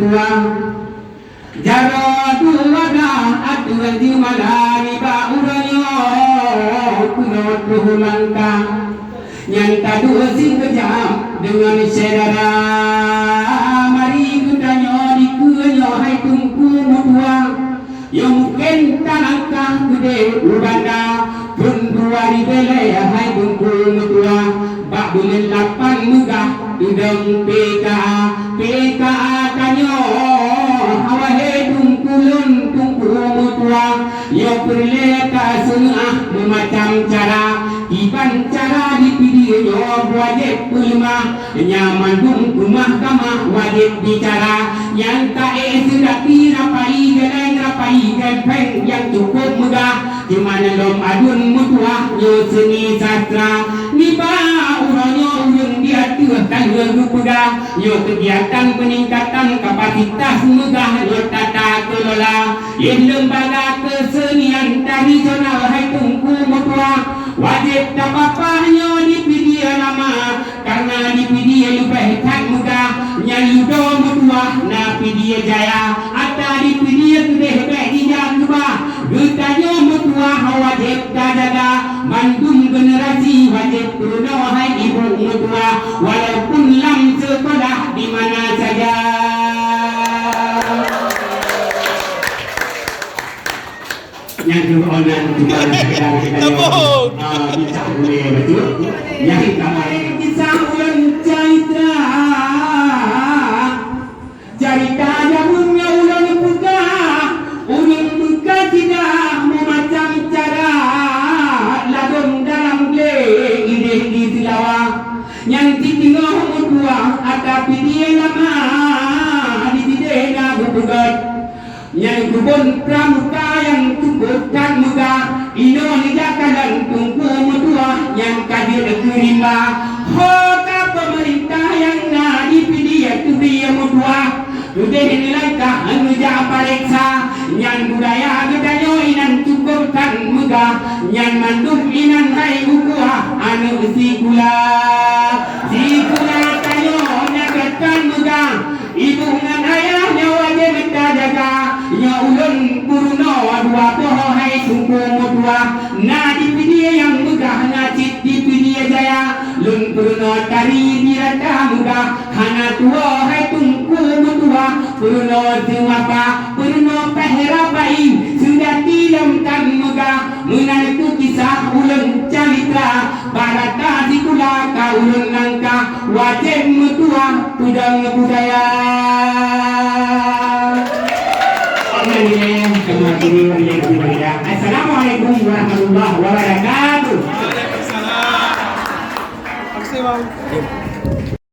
mutua jaro tuwada atuan jumalani ba uranyo kunot ruhulangka nyanta dua sing kejam dengan saudara mari kudanyo dikunyo hai tungku mutua yang mungkin tanangkah gede ubanda pun dua ribele hai tungku mutua bak bulan 8 megah udang PKA kanyo hawahe tungkulun tungku mutua yo perleka sengah memacam cara iban cara dipilih yo wajib ulama nyaman bung rumah kamah wajib bicara yang tak sedati rapai geleng rapai gempeng yang cukup megah di mana lom adun mutua yo seni sastra niba uronyo yang dia tuahkan lagu pedah yo kegiatan peningkatan kapasitas megah yo tata kelola yang lembaga kesenian tradisional hai tungku mutua wajib tapapahnya di video lama karena di video lebih tak mudah nyaludo mutua na video jaya atau di video sudah berhijab juga gutanya mutua wajib dajaga mandung generasi wajib kuno hai ibu mutua walaupun lam sekolah di mana saja. Yang keonan juga kita bisa boleh betul yang kemarin kisah ulang cerita jamunya ulang buka tidak memacam cara lagun dalam ide di tilawah yang ditinggal mutua ada video lama di tidak berbuat yang kebun pramuka yang cukup dan muda Indonesia kadang tunggu mutua yang kadir kerimba hoka pemerintah yang nadi pidia tu dia mutua sudah dilangkah menuja pariksa yang budaya gedayo inan cukup dan muda yang mandum inan hai ukua anu sikula kayo nyakatan muda ibu ngan ayahnya wajib jaga ya ulun puruno dua poho hai tunggu mutua na di video yang megah ngacit di video jaya lun puruno tari dirata muda hana tua hai tunggu mutua puruno tiwapa puruno pehera bai sudah tilam kan megah menantu kisah ulun calitra barata sikula ka ulun nangka wajib mutua tudang budaya. Assalamualaikum warahmatullahi wabarakatuh. Waalaikumsalam. Makasih, Bang.